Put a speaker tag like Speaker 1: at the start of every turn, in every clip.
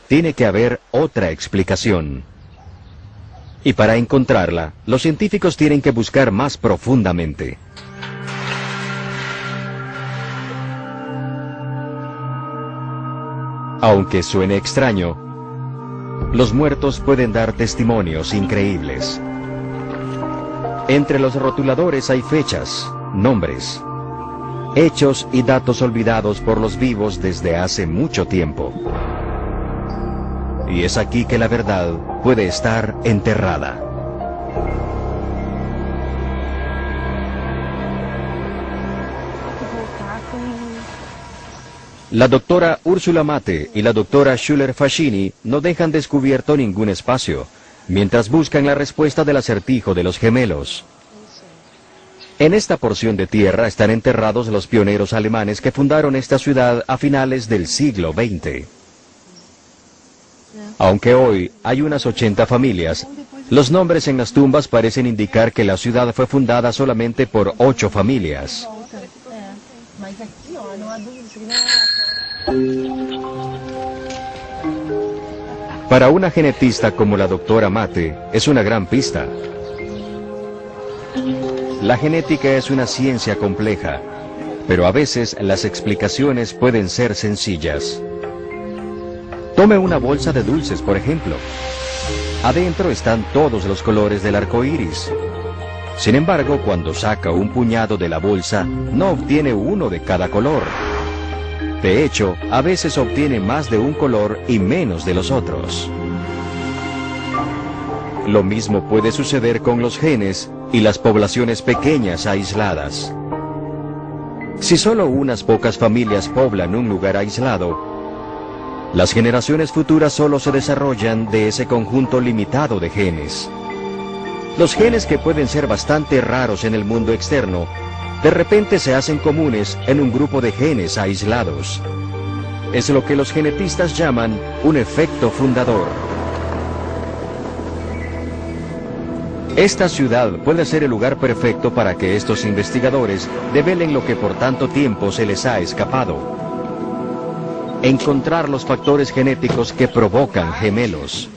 Speaker 1: tiene que haber otra explicación. Y para encontrarla, los científicos tienen que buscar más profundamente. Aunque suene extraño, los muertos pueden dar testimonios increíbles. Entre los rotuladores hay fechas, nombres, hechos y datos olvidados por los vivos desde hace mucho tiempo. Y es aquí que la verdad puede estar enterrada. La doctora Ursula Mate y la doctora Schuller-Fascini no dejan descubierto ningún espacio, mientras buscan la respuesta del acertijo de los gemelos. En esta porción de tierra están enterrados los pioneros alemanes que fundaron esta ciudad a finales del siglo XX. Aunque hoy hay unas 80 familias, los nombres en las tumbas parecen indicar que la ciudad fue fundada solamente por 8 familias. Para una genetista como la doctora Mate, es una gran pista. La genética es una ciencia compleja, pero a veces las explicaciones pueden ser sencillas. Tome una bolsa de dulces, por ejemplo. Adentro están todos los colores del arco iris. Sin embargo, cuando saca un puñado de la bolsa, no obtiene uno de cada color. De hecho, a veces obtiene más de un color y menos de los otros. Lo mismo puede suceder con los genes y las poblaciones pequeñas aisladas. Si solo unas pocas familias poblan un lugar aislado, las generaciones futuras solo se desarrollan de ese conjunto limitado de genes. Los genes que pueden ser bastante raros en el mundo externo, de repente se hacen comunes en un grupo de genes aislados. Es lo que los genetistas llaman un efecto fundador. Esta ciudad puede ser el lugar perfecto para que estos investigadores develen lo que por tanto tiempo se les ha escapado: encontrar los factores genéticos que provocan gemelos.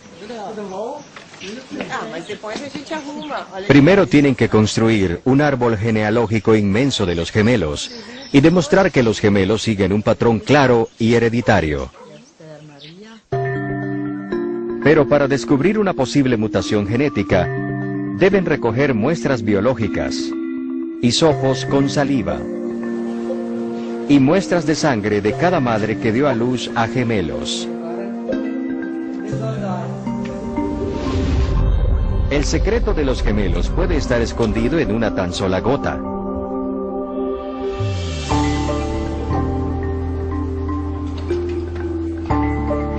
Speaker 1: Primero tienen que construir un árbol genealógico inmenso de los gemelos y demostrar que los gemelos siguen un patrón claro y hereditario. Pero para descubrir una posible mutación genética, deben recoger muestras biológicas, hisopos con saliva y muestras de sangre de cada madre que dio a luz a gemelos. El secreto de los gemelos puede estar escondido en una tan sola gota.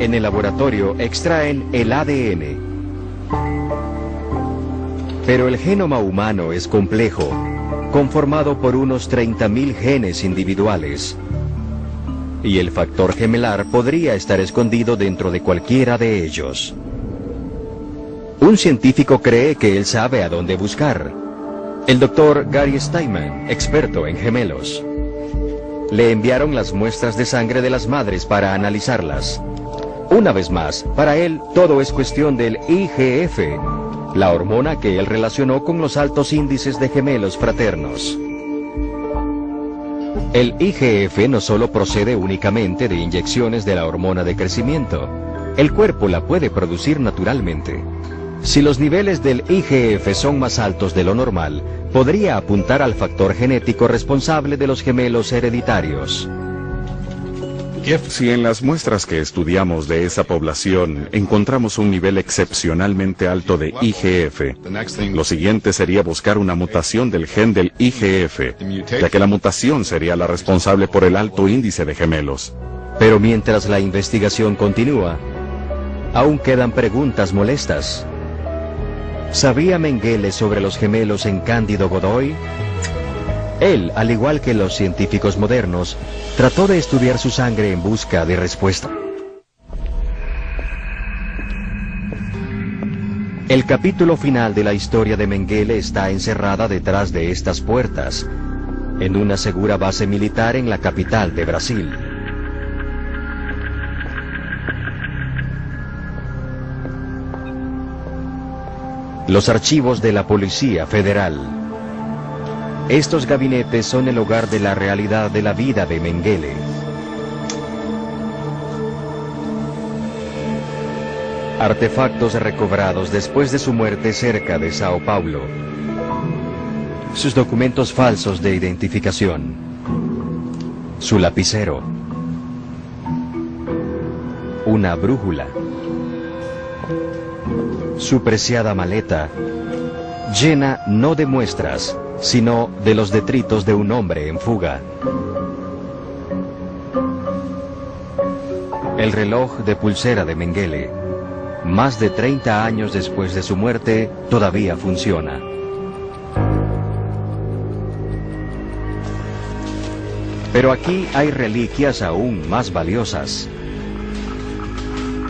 Speaker 1: En el laboratorio extraen el ADN. Pero el genoma humano es complejo, conformado por unos 30.000 genes individuales. Y el factor gemelar podría estar escondido dentro de cualquiera de ellos. Un científico cree que él sabe a dónde buscar. El doctor Gary Steinman, experto en gemelos. Le enviaron las muestras de sangre de las madres para analizarlas. Una vez más, para él todo es cuestión del IGF, la hormona que él relacionó con los altos índices de gemelos fraternos. El IGF no solo procede únicamente de inyecciones de la hormona de crecimiento. El cuerpo la puede producir naturalmente. Si los niveles del IGF son más altos de lo normal, podría apuntar al factor genético responsable de los gemelos hereditarios.
Speaker 2: Si en las muestras que estudiamos de esa población encontramos un nivel excepcionalmente alto de IGF, lo siguiente sería buscar una mutación del gen del IGF, ya que la mutación sería la responsable por el alto índice de gemelos.
Speaker 1: Pero mientras la investigación continúa, aún quedan preguntas molestas. ¿Sabía Mengele sobre los gemelos en Cándido Godoy? Él, al igual que los científicos modernos, trató de estudiar su sangre en busca de respuesta. El capítulo final de la historia de Mengele está encerrada detrás de estas puertas, en una segura base militar en la capital de Brasil. Los archivos de la Policía Federal. Estos gabinetes son el hogar de la realidad de la vida de Mengele. Artefactos recobrados después de su muerte cerca de Sao Paulo. Sus documentos falsos de identificación. Su lapicero. Una brújula. Su preciada maleta, llena no de muestras, sino de los detritos de un hombre en fuga. El reloj de pulsera de Mengele, más de 30 años después de su muerte, todavía funciona. Pero aquí hay reliquias aún más valiosas.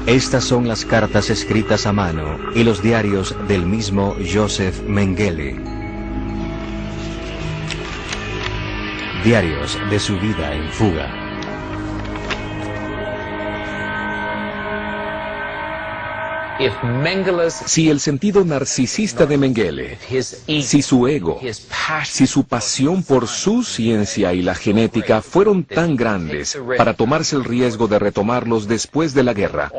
Speaker 1: Estas son las cartas escritas a mano y los diarios del mismo Joseph Mengele. Diarios de su vida en fuga.
Speaker 3: Si el sentido narcisista de Mengele, si su ego, si su pasión por su ciencia y la genética fueron tan grandes para tomarse el riesgo de retomarlos después de la guerra,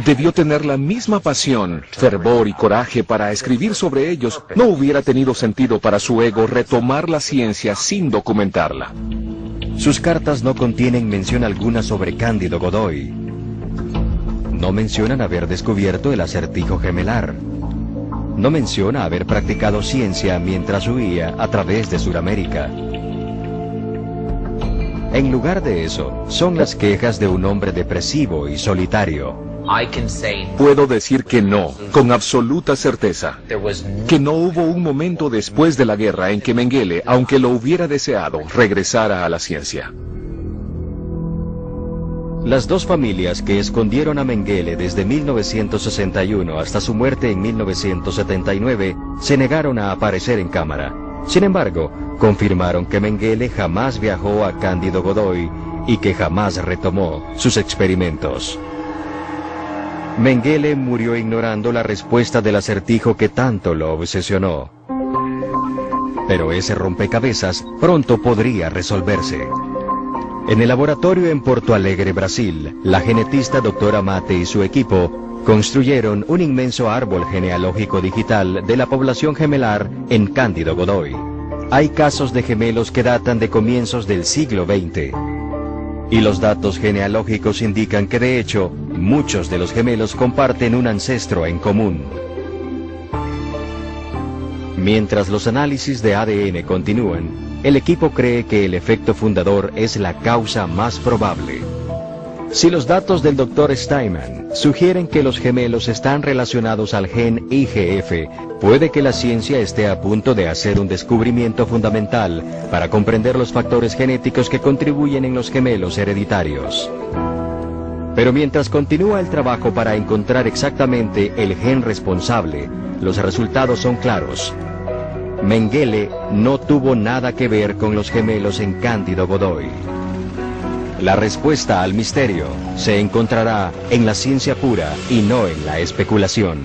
Speaker 3: debió tener la misma pasión, fervor y coraje para escribir sobre ellos. No hubiera tenido sentido para su ego retomar la ciencia sin documentarla.
Speaker 1: Sus cartas no contienen mención alguna sobre Cándido Godoy. No mencionan haber descubierto el acertijo gemelar. No menciona haber practicado ciencia mientras huía a través de Sudamérica. En lugar de eso, son las quejas de un hombre depresivo y solitario.
Speaker 3: Puedo decir que no, con absoluta certeza, que no hubo un momento después de la guerra en que Mengele, aunque lo hubiera deseado, regresara a la ciencia.
Speaker 1: Las dos familias que escondieron a Mengele desde 1961 hasta su muerte en 1979 se negaron a aparecer en cámara. Sin embargo, confirmaron que Mengele jamás viajó a Cándido Godoy y que jamás retomó sus experimentos. Mengele murió ignorando la respuesta del acertijo que tanto lo obsesionó. Pero ese rompecabezas pronto podría resolverse. En el laboratorio en Porto Alegre, Brasil, la genetista doctora Mate y su equipo construyeron un inmenso árbol genealógico digital de la población gemelar en Cándido Godoy. Hay casos de gemelos que datan de comienzos del siglo XX. Y los datos genealógicos indican que de hecho, muchos de los gemelos comparten un ancestro en común. Mientras los análisis de ADN continúan, el equipo cree que el efecto fundador es la causa más probable. Si los datos del Dr. Steinman sugieren que los gemelos están relacionados al gen IGF, puede que la ciencia esté a punto de hacer un descubrimiento fundamental para comprender los factores genéticos que contribuyen en los gemelos hereditarios. Pero mientras continúa el trabajo para encontrar exactamente el gen responsable, los resultados son claros. Mengele no tuvo nada que ver con los gemelos en Cándido Godoy. La respuesta al misterio se encontrará en la ciencia pura y no en la especulación.